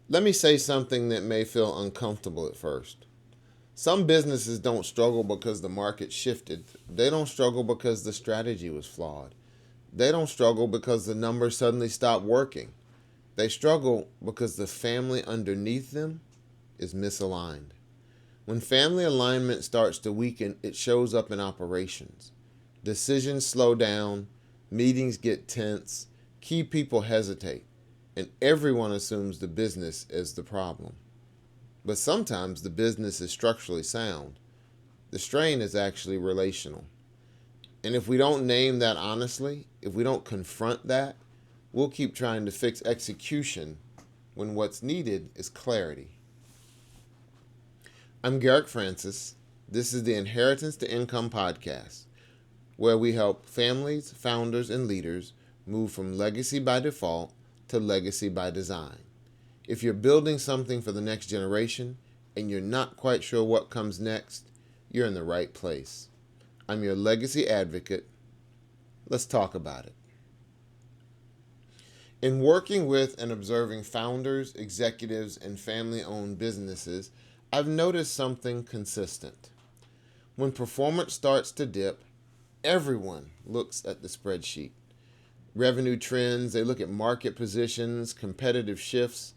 Let me say something that may feel uncomfortable at first. Some businesses don't struggle because the market shifted. They don't struggle because the strategy was flawed. They don't struggle because the numbers suddenly stopped working. They struggle because the family underneath them is misaligned. When family alignment starts to weaken, it shows up in operations. Decisions slow down, meetings get tense, key people hesitate, and everyone assumes the business is the problem. But sometimes the business is structurally sound. The strain is actually relational. And if we don't name that honestly, if we don't confront that, we'll keep trying to fix execution when what's needed is clarity. I'm Garrick Francis. This is the Inheritance to Income podcast, where we help families, founders, and leaders move from legacy by default to legacy by design. If you're building something for the next generation and you're not quite sure what comes next, you're in the right place. I'm your legacy advocate. Let's talk about it. In working with and observing founders, executives, and family-owned businesses, I've noticed something consistent. When performance starts to dip, everyone looks at the spreadsheet. Revenue trends, they look at market positions, competitive shifts.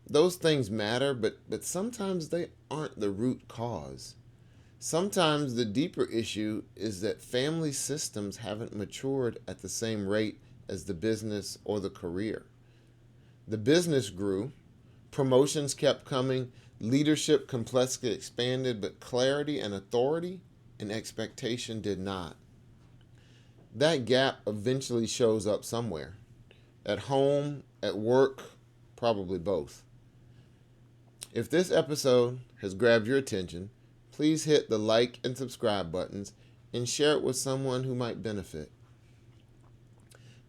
Those things matter, but sometimes they aren't the root cause. Sometimes the deeper issue is that family systems haven't matured at the same rate as the business or the career. The business grew, promotions kept coming, leadership complexity expanded, but clarity and authority and expectation did not. That gap eventually shows up somewhere. At home, at work, probably both. If this episode has grabbed your attention, please hit the like and subscribe buttons and share it with someone who might benefit.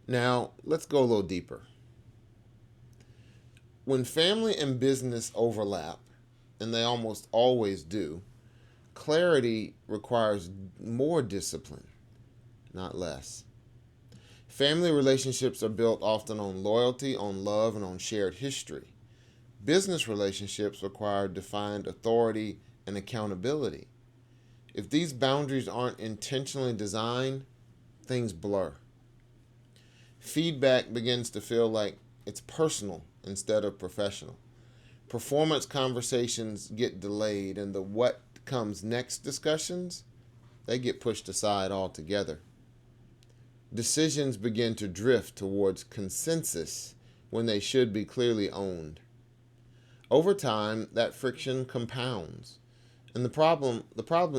Now, let's go a little deeper. When family and business overlap, and they almost always do, clarity requires more discipline, not less. Family relationships are built often on loyalty, on love, and on shared history. Business relationships require defined authority and accountability. If these boundaries aren't intentionally designed, things blur. Feedback begins to feel like it's personal instead of professional. Performance conversations get delayed, and the what comes next discussions, they get pushed aside altogether. Decisions begin to drift towards consensus when they should be clearly owned. Over time, that friction compounds. And the problem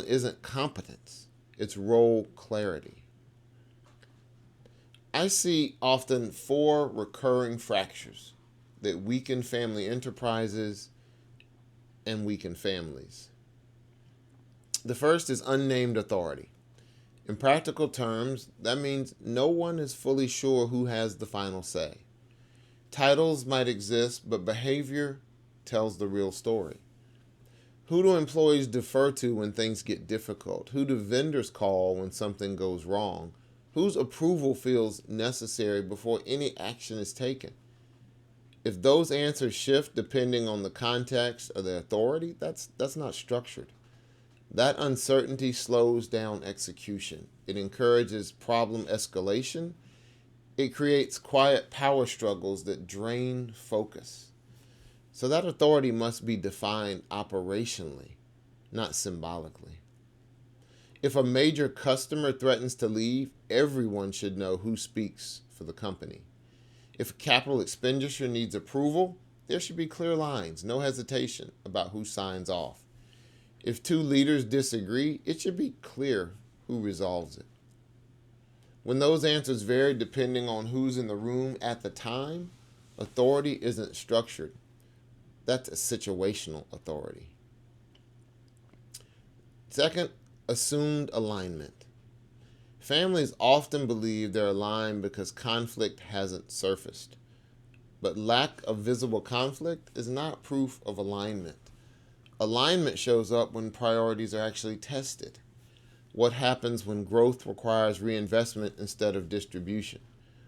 isn't competence, it's role clarity. I see often 4 recurring fractures that weaken family enterprises and weaken families. The first is unnamed authority. In practical terms, that means no one is fully sure who has the final say. Titles might exist, but behavior tells the real story. Who do employees defer to when things get difficult? Who do vendors call when something goes wrong? Whose approval feels necessary before any action is taken? If those answers shift depending on the context or the authority, that's not structured. That uncertainty slows down execution. It encourages problem escalation. It creates quiet power struggles that drain focus. So that authority must be defined operationally, not symbolically. If a major customer threatens to leave, everyone should know who speaks for the company. If capital expenditure needs approval, there should be clear lines, no hesitation about who signs off. If 2 leaders disagree, it should be clear who resolves it. When those answers vary depending on who's in the room at the time, authority isn't structured. That's a situational authority. Second, assumed alignment. Families often believe they're aligned because conflict hasn't surfaced. But lack of visible conflict is not proof of alignment. Alignment shows up when priorities are actually tested. What happens when growth requires reinvestment instead of distribution?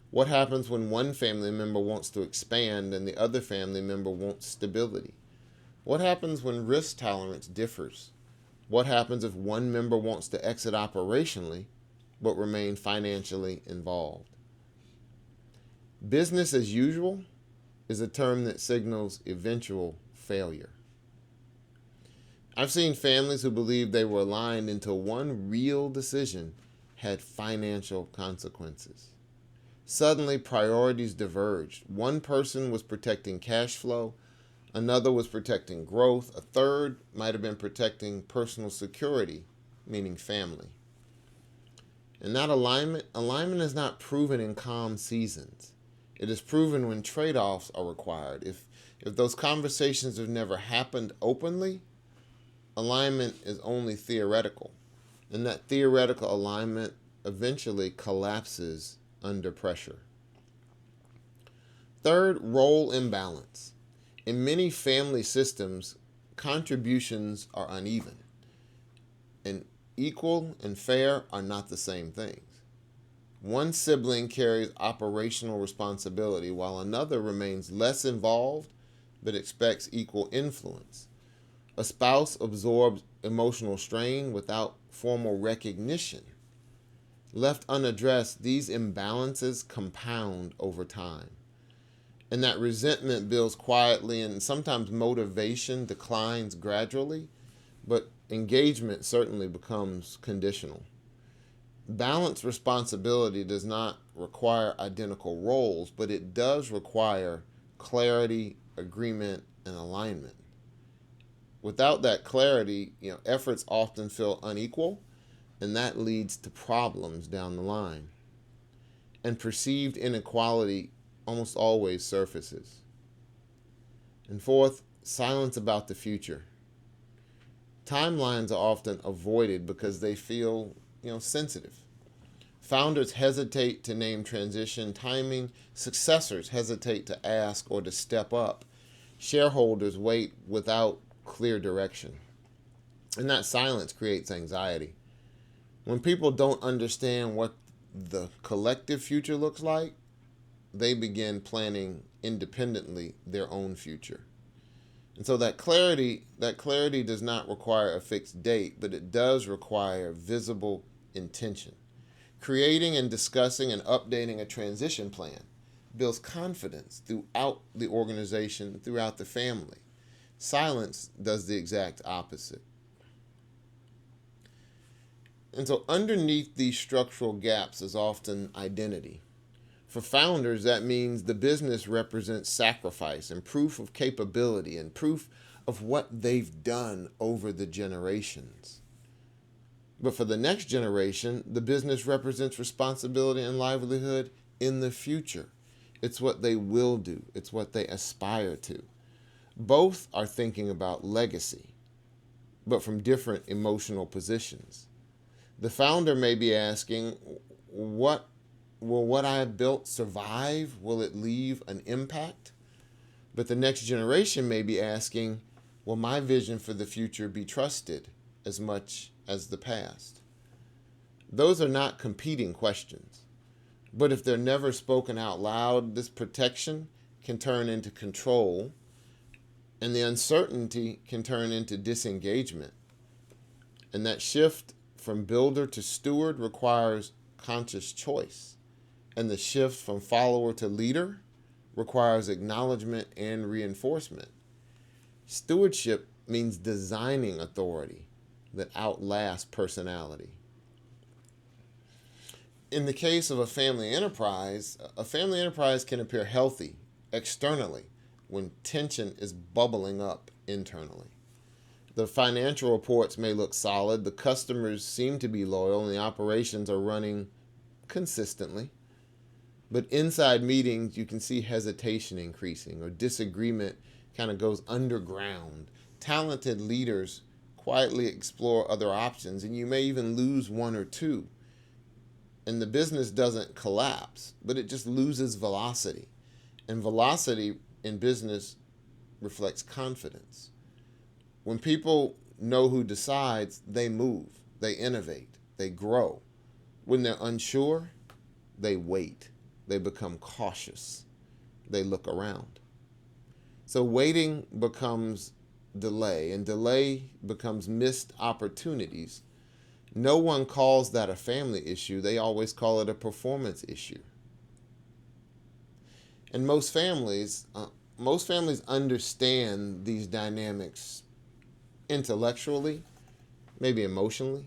What happens when one family member wants to expand and the other family member wants stability? What happens when risk tolerance differs? What happens if one member wants to exit operationally but remain financially involved? Business as usual is a term that signals eventual failure. I've seen families who believed they were aligned until one real decision had financial consequences. Suddenly, priorities diverged. One person was protecting cash flow, another was protecting growth, a third might have been protecting personal security, meaning family. And that alignment is not proven in calm seasons. It is proven when trade-offs are required. If those conversations have never happened openly, alignment is only theoretical. And that theoretical alignment eventually collapses under pressure. Third, role imbalance. In many family systems, contributions are uneven. And equal and fair are not the same things. One sibling carries operational responsibility while another remains less involved but expects equal influence. A spouse absorbs emotional strain without formal recognition. Left unaddressed, these imbalances compound over time. And that resentment builds quietly, and sometimes motivation declines gradually, but engagement certainly becomes conditional. Balanced responsibility does not require identical roles, but it does require clarity, agreement, and alignment. Without that clarity, efforts often feel unequal, and that leads to problems down the line. And perceived inequality almost always surfaces. And fourth, silence about the future. Timelines are often avoided because they feel, sensitive. Founders hesitate to name transition timing. Successors hesitate to ask or to step up. Shareholders wait without clear direction. And that silence creates anxiety. When people don't understand what the collective future looks like, they begin planning independently their own future. And so that clarity does not require a fixed date, but it does require visible intention. Creating and discussing and updating a transition plan builds confidence throughout the organization, throughout the family. Silence does the exact opposite. And so underneath these structural gaps is often identity. For founders, that means the business represents sacrifice and proof of capability and proof of what they've done over the generations. But for the next generation, the business represents responsibility and livelihood in the future. It's what they will do. It's what they aspire to. Both are thinking about legacy, but from different emotional positions. The founder may be asking, will what I have built survive? Will it leave an impact? But the next generation may be asking, will my vision for the future be trusted as much as the past? Those are not competing questions. But if they're never spoken out loud, this protection can turn into control, and the uncertainty can turn into disengagement. And that shift from builder to steward requires conscious choice. And the shift from follower to leader requires acknowledgement and reinforcement. Stewardship means designing authority that outlasts personality. In the case of a family enterprise can appear healthy externally when tension is bubbling up internally. The financial reports may look solid, the customers seem to be loyal, and the operations are running consistently. But inside meetings, you can see hesitation increasing, or disagreement kind of goes underground. Talented leaders quietly explore other options, and you may even lose one or two. And the business doesn't collapse, but it just loses velocity. And velocity in business reflects confidence. When people know who decides, they move, they innovate, they grow. When they're unsure, they wait. they become cautious. They look around. So waiting becomes delay, and delay becomes missed opportunities. No one calls that a family issue. They always call it a performance issue. And most families understand these dynamics intellectually, maybe emotionally.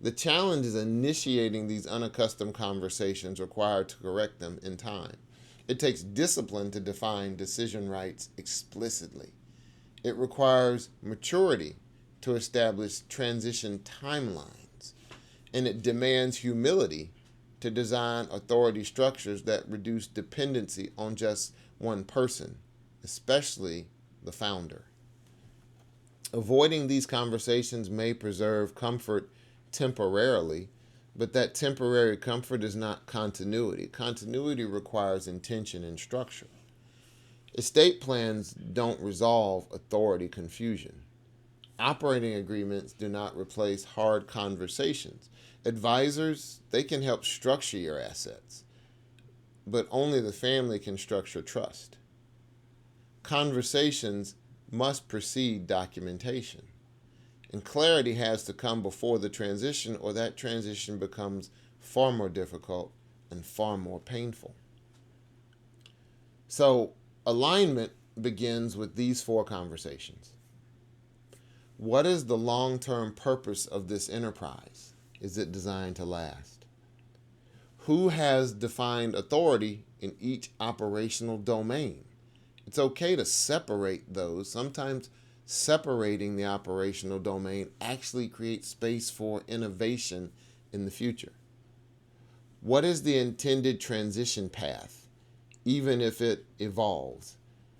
The challenge is initiating these unaccustomed conversations required to correct them in time. It takes discipline to define decision rights explicitly. It requires maturity to establish transition timelines. And it demands humility to design authority structures that reduce dependency on just one person, especially the founder. Avoiding these conversations may preserve comfort temporarily, but that temporary comfort is not continuity. Continuity requires intention and structure. Estate plans don't resolve authority confusion. Operating agreements do not replace hard conversations. Advisors, they can help structure your assets, but only the family can structure trust. Conversations must precede documentation. And clarity has to come before the transition, or that transition becomes far more difficult and far more painful. So, alignment begins with these 4 conversations. What is the long-term purpose of this enterprise? Is it designed to last? Who has defined authority in each operational domain? It's okay to separate those. Sometimes separating the operational domain actually creates space for innovation in the future. What is the intended transition path, even if it evolves?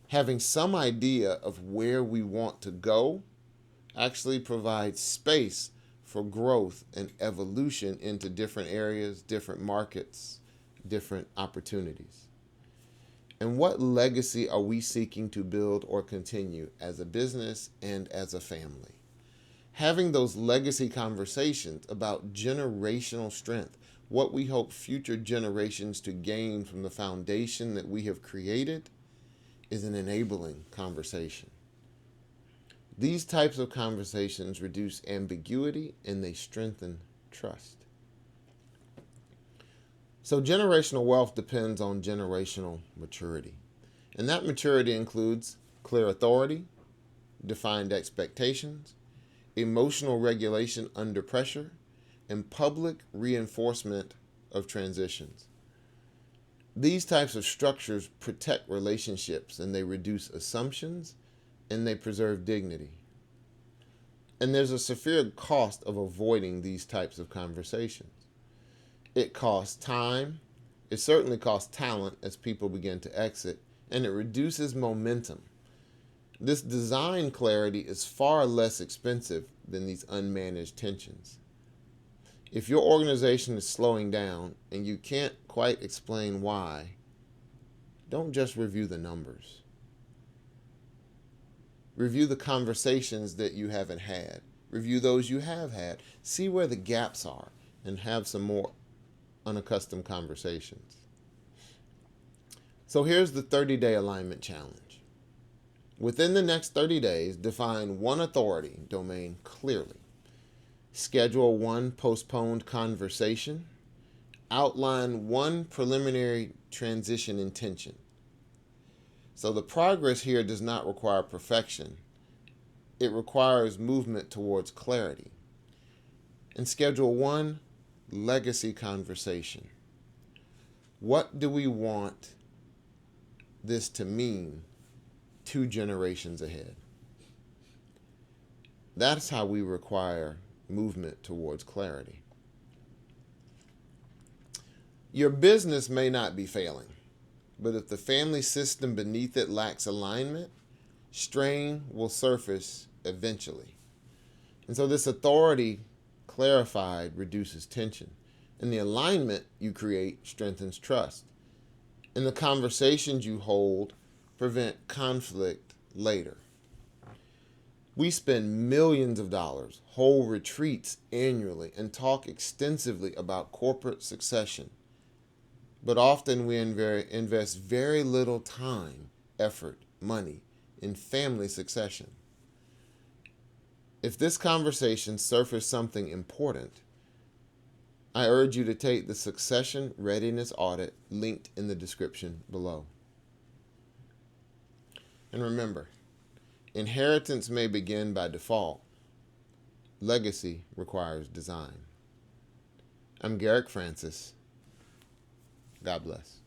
Having some idea of where we want to go actually provides space for growth and evolution into different areas, different markets, different opportunities. And what legacy are we seeking to build or continue as a business and as a family? Having those legacy conversations about generational strength, what we hope future generations to gain from the foundation that we have created, is an enabling conversation. These types of conversations reduce ambiguity and they strengthen trust. So generational wealth depends on generational maturity. And that maturity includes clear authority, defined expectations, emotional regulation under pressure, and public reinforcement of transitions. These types of structures protect relationships and they reduce assumptions and they preserve dignity. And there's a severe cost of avoiding these types of conversations. It costs time, it certainly costs talent as people begin to exit, and it reduces momentum. This design clarity is far less expensive than these unmanaged tensions. If your organization is slowing down and you can't quite explain why, don't just review the numbers. Review the conversations that you haven't had. Review those you have had. See where the gaps are and have some more unaccustomed conversations. So here's the 30-day alignment challenge. Within the next 30 days, define one authority domain clearly. Schedule one postponed conversation. Outline one preliminary transition intention. So the progress here does not require perfection. It requires movement towards clarity. And schedule one legacy conversation. What do we want this to mean 2 generations ahead? That's how we require movement towards clarity. Your business may not be failing, but if the family system beneath it lacks alignment, strain will surface eventually. And so this authority clarified reduces tension, and the alignment you create strengthens trust. And the conversations you hold prevent conflict later. We spend millions of dollars, hold retreats annually, and talk extensively about corporate succession. but often we invest very little time, effort, money in family succession. If this conversation surfaced something important, I urge you to take the succession readiness audit linked in the description below. And remember, inheritance may begin by default. Legacy requires design. I'm Garrick Francis. God bless.